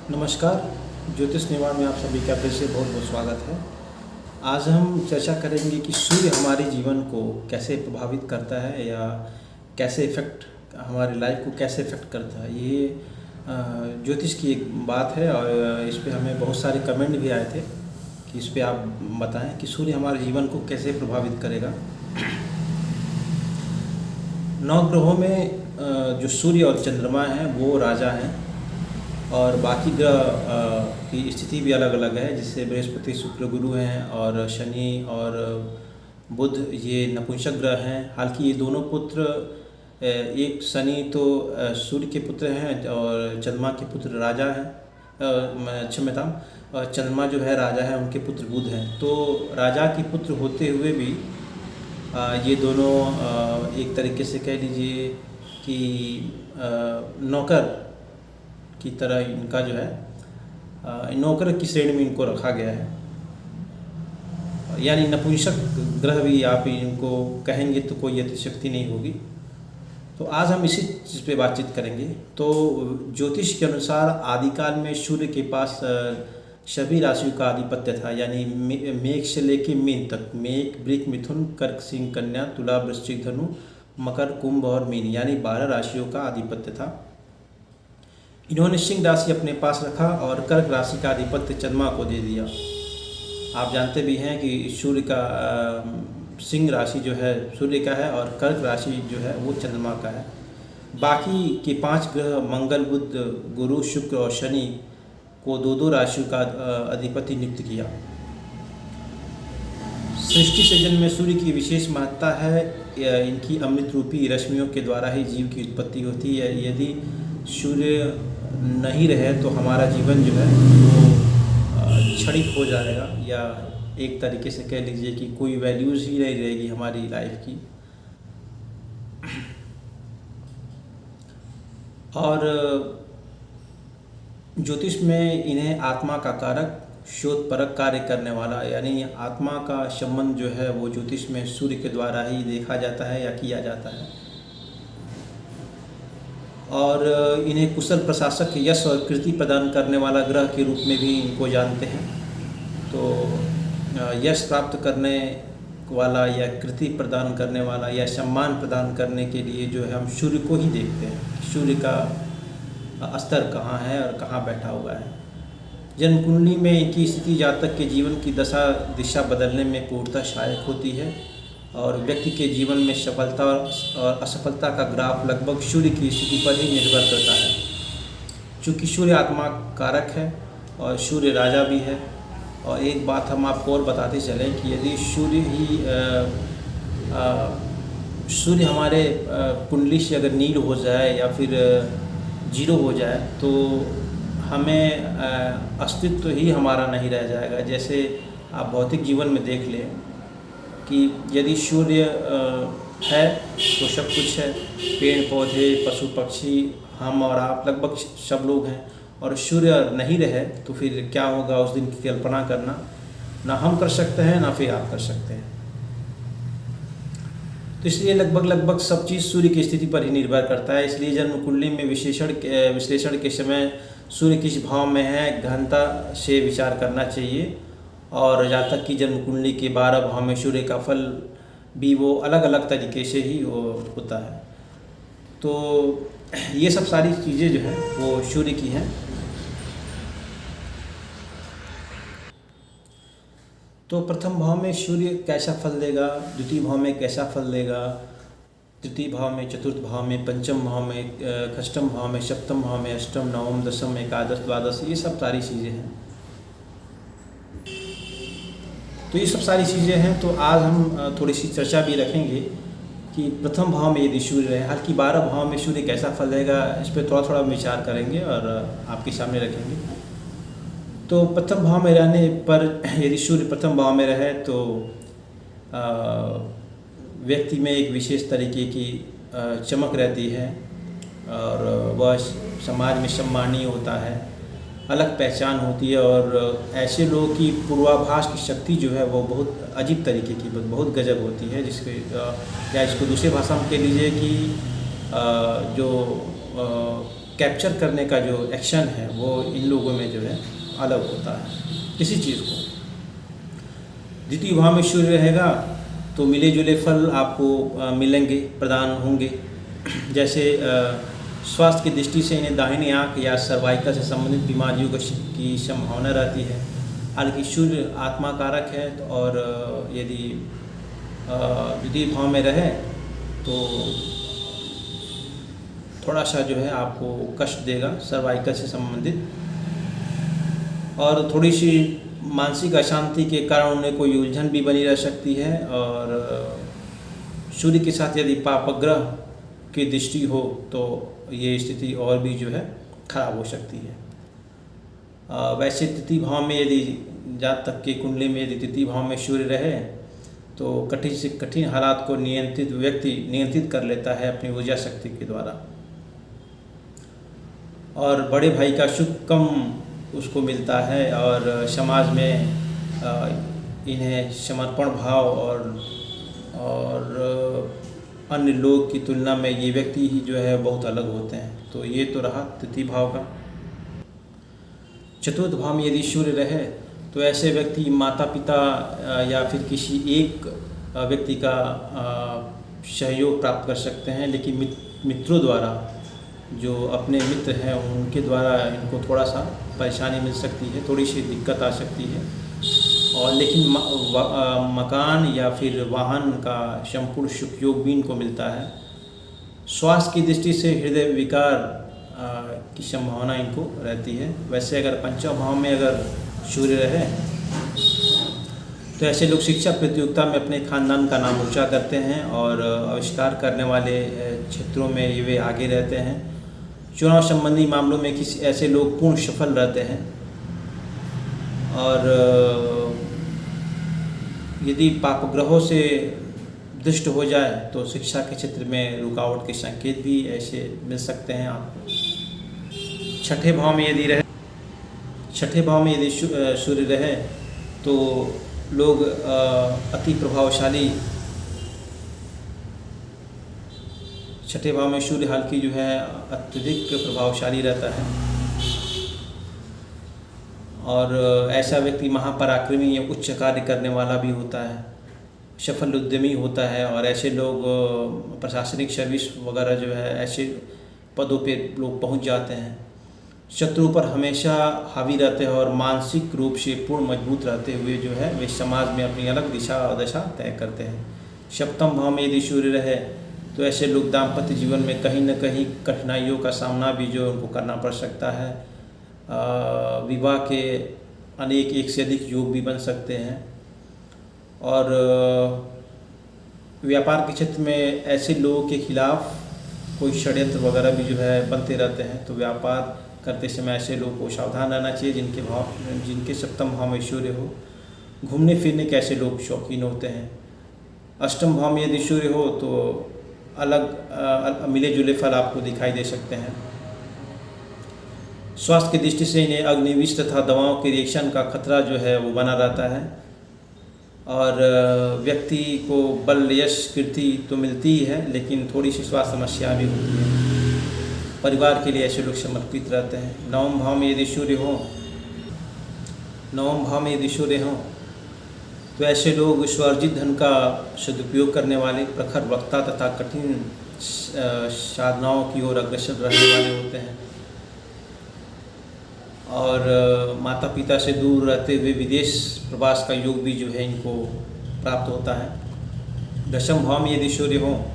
नमस्कार। ज्योतिष निवाण में आप सभी का फिर से बहुत बहुत स्वागत है। आज हम चर्चा करेंगे कि सूर्य हमारे जीवन को कैसे प्रभावित करता है या कैसे इफ़ेक्ट हमारी लाइफ को कैसे इफ़ेक्ट करता है। ये ज्योतिष की एक बात है और इस पे हमें बहुत सारे कमेंट भी आए थे कि इस पे आप बताएं कि सूर्य हमारे जीवन को कैसे प्रभावित करेगा। 9 ग्रहों में जो सूर्य और चंद्रमा हैं वो राजा हैं और बाकी ग्रह की स्थिति भी अलग अलग है, जिससे बृहस्पति शुक्र गुरु हैं और शनि और बुध ये नपुंसक ग्रह हैं। हालांकि ये दोनों पुत्र, एक शनि तो सूर्य के पुत्र हैं और चंद्रमा के पुत्र राजा हैं, क्षम्यता, और चंद्रमा जो है राजा है, उनके पुत्र बुध हैं। तो राजा के पुत्र होते हुए भी ये दोनों एक तरीके से कह लीजिए कि नौकर की तरह इनका जो है नौकर की श्रेणी में इनको रखा गया है, यानी नपुंसक ग्रह भी आप इनको कहेंगे तो कोई अतिशक्ति नहीं होगी। तो आज हम इसी चीज़ पे बातचीत करेंगे। तो ज्योतिष के अनुसार आदिकाल में सूर्य के पास सभी राशियों का आधिपत्य था, यानी मेघ से लेके मीन तक, मेघ, वृक, मिथुन, कर्क, सिंह, कन्या, तुला, वृश्चिक, धनु, मकर, कुंभ और मीन, यानी 12 राशियों का आधिपत्य था। इन्होंने सिंह राशि अपने पास रखा और कर्क राशि का आधिपत्य चंद्रमा को दे दिया। आप जानते भी हैं कि सूर्य का सिंह राशि जो है सूर्य का है और कर्क राशि जो है वो चंद्रमा का है। बाकी के 5 ग्रह मंगल, बुध, गुरु, शुक्र और शनि को 2-2 राशियों का अधिपति नियुक्त किया। सृष्टि सृजन में सूर्य की विशेष महत्ता है। इनकी अमृत रूपी रश्मियों के द्वारा ही जीव की उत्पत्ति होती है। यदि सूर्य नहीं रहे तो हमारा जीवन जो है वो क्षणिक हो जाएगा, या एक तरीके से कह लीजिए कि कोई वैल्यूज़ ही नहीं रहेगी हमारी लाइफ की। और ज्योतिष में इन्हें आत्मा का कारक, शोधपरक कार्य करने वाला, यानी आत्मा का संबंध जो है वो ज्योतिष में सूर्य के द्वारा ही देखा जाता है या किया जाता है। और इन्हें कुशल प्रशासक, यश और कृति प्रदान करने वाला ग्रह के रूप में भी इनको जानते हैं। तो यश प्राप्त करने वाला या कृति प्रदान करने वाला या सम्मान प्रदान करने के लिए जो है हम सूर्य को ही देखते हैं। सूर्य का स्तर कहाँ है और कहाँ बैठा हुआ है। जन्म कुंडली में इनकी स्थिति जातक के जीवन की दशा दिशा बदलने में पूर्णतः सहायक होती है और व्यक्ति के जीवन में सफलता और असफलता का ग्राफ लगभग सूर्य की स्थिति पर ही निर्भर करता है। चूँकि सूर्य आत्मा कारक है और सूर्य राजा भी है। और एक बात हम आपको और बताते चलें कि यदि सूर्य हमारे कुंडली से अगर नील हो जाए या फिर जीरो हो जाए तो हमें अस्तित्व ही हमारा नहीं रह जाएगा। जैसे आप भौतिक जीवन में देख लें कि यदि सूर्य है तो सब कुछ है, पेड़ पौधे, पशु पक्षी, हम और आप, लगभग सब लोग हैं। और सूर्य नहीं रहे तो फिर क्या होगा, उस दिन की कल्पना करना ना हम कर सकते हैं ना फिर आप कर सकते हैं। तो इसलिए लगभग सब चीज़ सूर्य की स्थिति पर ही निर्भर करता है। इसलिए जन्म कुंडली में विश्लेषण के समय सूर्य किस भाव में है गहनता से विचार करना चाहिए। और जातक की जन्म कुंडली के 12 भाव में सूर्य का फल भी वो अलग अलग तरीके से ही होता है। तो ये सब सारी चीज़ें जो हैं वो सूर्य की हैं। तो प्रथम भाव में सूर्य कैसा फल देगा, द्वितीय भाव में कैसा फल देगा, तृतीय भाव में, चतुर्थ भाव में, पंचम भाव में, षष्ठम भाव में, सप्तम भाव में, अष्टम, नवम, दशम, एकादश, द्वादश, ये सब सारी चीज़ें हैं। तो ये सब सारी चीज़ें हैं। तो आज हम थोड़ी सी चर्चा भी रखेंगे कि प्रथम भाव में यदि सूर्य है, हालांकि 12 भाव में सूर्य कैसा फल देगा इस पर थोड़ा विचार करेंगे और आपके सामने रखेंगे। तो प्रथम भाव में रहने पर यदि सूर्य प्रथम भाव में रहे तो व्यक्ति में एक विशेष तरीके की चमक रहती है और वह समाज में सम्मानीय होता है, अलग पहचान होती है। और ऐसे लोगों की पूर्वाभास की शक्ति जो है वो बहुत अजीब तरीके की, बहुत गजब होती है। जिसके या इसको दूसरी भाषा में कह लीजिए कि जो कैप्चर करने का जो एक्शन है वो इन लोगों में जो है अलग होता है किसी चीज़ को। द्वितीय भाव में सूर्य रहेगा तो मिले जुले फल आपको मिलेंगे, प्रदान होंगे। जैसे स्वास्थ्य की दृष्टि से इन्हें दाहिनी आँख या सर्वाइकल से संबंधित बीमारियों की संभावना रहती है। हालांकि सूर्य आत्मा कारक है और यदि द्वितीय भाव में रहे तो थोड़ा सा जो है आपको कष्ट देगा सर्वाइकल से संबंधित, और थोड़ी सी मानसिक अशांति के कारण उन्हें कोई उलझन भी बनी रह सकती है। और सूर्य के साथ यदि पापग्रह की दृष्टि हो तो ये स्थिति और भी जो है खराब हो सकती है। वैसे तृतीय भाव में यदि जातक की कुंडली में यदि तृतीय भाव में सूर्य रहे तो कठिन से कठिन हालात को व्यक्ति नियंत्रित कर लेता है अपनी ऊर्जा शक्ति के द्वारा, और बड़े भाई का सुख कम उसको मिलता है और समाज में इन्हें समर्पण भाव और अन्य लोग की तुलना में ये व्यक्ति ही जो है बहुत अलग होते हैं। तो ये तो रहा तृतीय भाव का। चतुर्थ भाव में यदि सूर्य रहे तो ऐसे व्यक्ति माता पिता या फिर किसी एक व्यक्ति का सहयोग प्राप्त कर सकते हैं, लेकिन मित्रों द्वारा, जो अपने मित्र हैं उनके द्वारा इनको थोड़ा सा परेशानी मिल सकती है, थोड़ी सी दिक्कत आ सकती है। और लेकिन मकान या फिर वाहन का संपूर्ण सुख योग भी इनको मिलता है। स्वास्थ्य की दृष्टि से हृदय विकार की संभावना इनको रहती है। वैसे अगर पंचम भाव में अगर सूर्य रहे तो ऐसे लोग शिक्षा प्रतियोगिता में अपने खानदान का नाम ऊंचा करते हैं और आविष्कार करने वाले क्षेत्रों में ये वे आगे रहते हैं। चुनाव संबंधी मामलों में किसी ऐसे लोग पूर्ण सफल रहते हैं। और यदि पापग्रहों से दुष्ट हो जाए तो शिक्षा के क्षेत्र में रुकावट के संकेत भी ऐसे मिल सकते हैं आपको। छठे भाव में यदि सूर्य रहे तो लोग अति प्रभावशाली, छठे भाव में सूर्य हालांकि जो है अत्यधिक प्रभावशाली रहता है और ऐसा व्यक्ति महापराक्रमी या उच्च कार्य करने वाला भी होता है, सफल उद्यमी होता है। और ऐसे लोग प्रशासनिक सर्विस वगैरह जो है ऐसे पदों पे लोग पहुंच जाते हैं। शत्रु पर हमेशा हावी रहते हैं और मानसिक रूप से पूर्ण मजबूत रहते हुए जो है वे समाज में अपनी अलग दिशा और दशा तय करते हैं। सप्तम भाव में यदि सूर्य रहे तो ऐसे लोग दाम्पत्य जीवन में कहीं न कहीं कठिनाइयों का सामना भी जो उनको करना पड़ सकता है। विवाह के अनेक एक से अधिक योग भी बन सकते हैं। और व्यापार के क्षेत्र में ऐसे लोगों के खिलाफ कोई षड्यंत्र वगैरह भी जो है बनते रहते हैं। तो व्यापार करते समय ऐसे लोगों को सावधान रहना चाहिए जिनके सप्तम भाव में सूर्य हो। घूमने फिरने के ऐसे लोग शौकीन होते हैं। अष्टम भाव में यदि सूर्य हो तो अलग मिले जुले फल आपको दिखाई दे सकते हैं। स्वास्थ्य की दृष्टि से इन्हें अग्निविष तथा दवाओं के रिएक्शन का खतरा जो है वो बना रहता है। और व्यक्ति को बल यश कीर्ति तो मिलती ही है, लेकिन थोड़ी सी स्वास्थ्य समस्या भी होती है। परिवार के लिए ऐसे लोग समर्पित रहते हैं। नवम भाव में यदि सूर्य हो तो ऐसे लोग स्वार्जित धन का सदुपयोग करने वाले, प्रखर वक्ता तथा कठिन साधनाओं की ओर अग्रसर रहने वाले होते हैं। और माता पिता से दूर रहते हुए विदेश प्रवास का योग भी जो है इनको प्राप्त होता है। दशम भाव में यदि सूर्य हो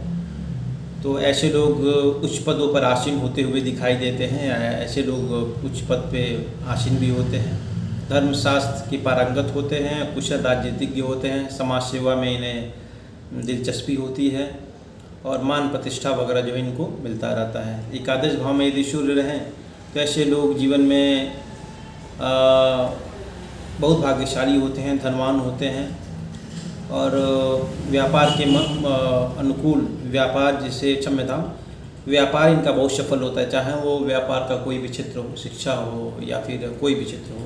तो ऐसे लोग उच्च पदों पर आसीन होते हुए दिखाई देते हैं। ऐसे लोग उच्च पद पे आसीन भी होते हैं। धर्मशास्त्र की पारंगत होते हैं, कुशल राजनीतिज्ञ होते हैं। समाज सेवा में इन्हें दिलचस्पी होती है और मान प्रतिष्ठा वगैरह जो इनको मिलता रहता है। एकादश भाव में यदि सूर्य रहें तो ऐसे लोग जीवन में बहुत भाग्यशाली होते हैं, धनवान होते हैं और व्यापार के अनुकूल व्यापार जिसे क्षमता व्यापार इनका बहुत सफल होता है, चाहे वो व्यापार का कोई भी क्षेत्र हो, शिक्षा हो या फिर कोई भी क्षेत्र हो।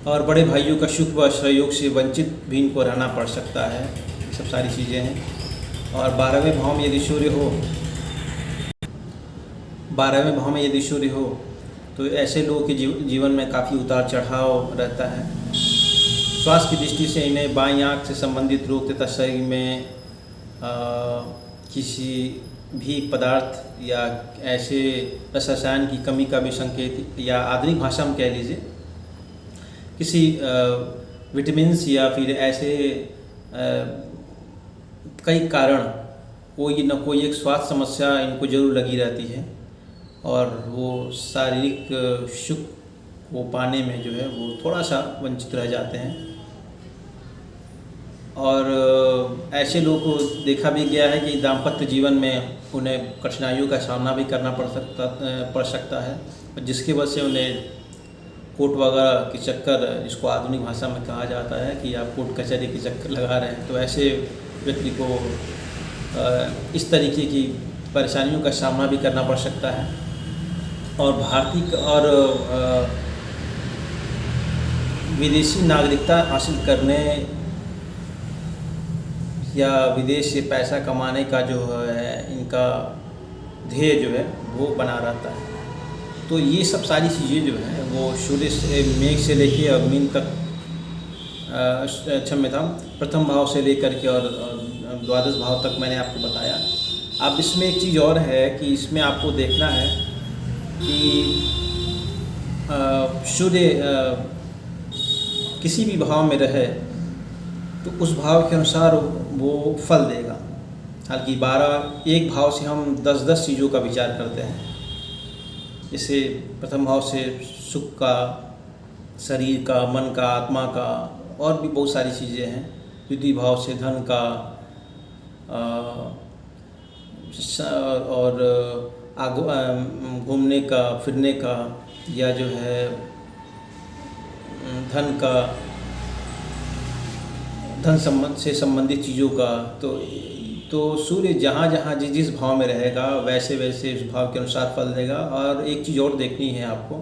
और बड़े भाइयों का सुख व सहयोग से वंचित भी इनको रहना पड़ सकता है। ये सब सारी चीज़ें हैं। और 12वें भाव में यदि सूर्य हो 12वें भाव में यदि सूर्य हो तो ऐसे लोगों के जीवन में काफ़ी उतार चढ़ाव रहता है। स्वास्थ्य की दृष्टि से इन्हें बाईं आँख से संबंधित रोग तथा शरीर में किसी भी पदार्थ या ऐसे रसायन की कमी का भी संकेत, या आधुनिक भाषा में कह लीजिए किसी विटामिन्स या फिर ऐसे कई कारण कोई न कोई एक स्वास्थ्य समस्या इनको जरूर लगी रहती है, और वो शारीरिक सुख को पाने में जो है वो थोड़ा सा वंचित रह जाते हैं। और ऐसे लोगों को देखा भी गया है कि दाम्पत्य जीवन में उन्हें कठिनाइयों का सामना भी करना पड़ सकता है, जिसकी वजह से उन्हें कोर्ट वगैरह के चक्कर, जिसको आधुनिक भाषा में कहा जाता है कि आप कोर्ट कचहरी के चक्कर लगा रहे हैं, तो ऐसे व्यक्ति को इस तरीके की परेशानियों का सामना भी करना पड़ सकता है। और भारतीय और विदेशी नागरिकता हासिल करने या विदेश से पैसा कमाने का जो है इनका ध्येय जो है वो बना रहता है। तो ये सब सारी चीज़ें जो हैं वो सूर्य से, मेघ से लेके और मीन तक, क्षम्यतां, प्रथम भाव से लेकर के और द्वादश भाव तक मैंने आपको बताया। अब इसमें एक चीज़ और है कि इसमें आपको देखना है कि सूर्य किसी भी भाव में रहे तो उस भाव के अनुसार वो फल देगा। हालांकि 1 भाव से हम 10-10 चीज़ों का विचार करते हैं। जैसे प्रथम भाव से सुख का, शरीर का, मन का, आत्मा का, और भी बहुत सारी चीज़ें हैं। द्वितीय भाव से धन का और घूमने का, फिरने का, या जो है धन से संबंधित चीज़ों का। तो सूर्य जहाँ जहाँ जिस भाव में रहेगा वैसे वैसे उस भाव के अनुसार फल देगा। और एक चीज़ और देखनी है आपको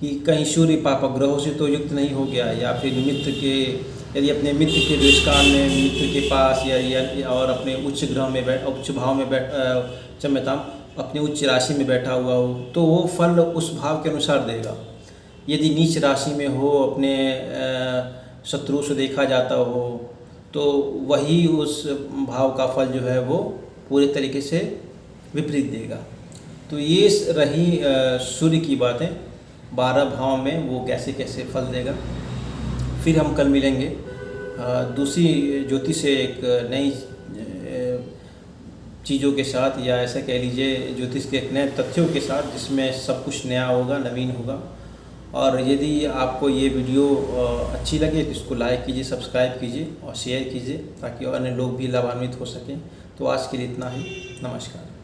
कि कहीं सूर्य पापग्रहों से तो युक्त नहीं हो गया, या फिर मित्र के, यदि अपने मित्र के द्वेषकाल में मित्र के पास या और अपने उच्च ग्रह में उच्च भाव में क्षम्यतां, अपने उच्च राशि में बैठा हुआ हो तो वो फल उस भाव के अनुसार देगा। यदि नीच राशि में हो, अपने शत्रु से देखा जाता हो, तो वही उस भाव का फल जो है वो पूरे तरीके से विपरीत देगा। तो ये रही सूर्य की बातें, 12 भाव में वो कैसे कैसे फल देगा। फिर हम कल मिलेंगे दूसरी ज्योतिष से एक नई चीज़ों के साथ, या ऐसा कह लीजिए ज्योतिष के एक नए तथ्यों के साथ, जिसमें सब कुछ नया होगा, नवीन होगा। और यदि आपको ये वीडियो अच्छी लगे तो इसको लाइक कीजिए, सब्सक्राइब कीजिए और शेयर कीजिए, ताकि अन्य लोग भी लाभान्वित हो सकें। तो आज के लिए इतना ही। नमस्कार।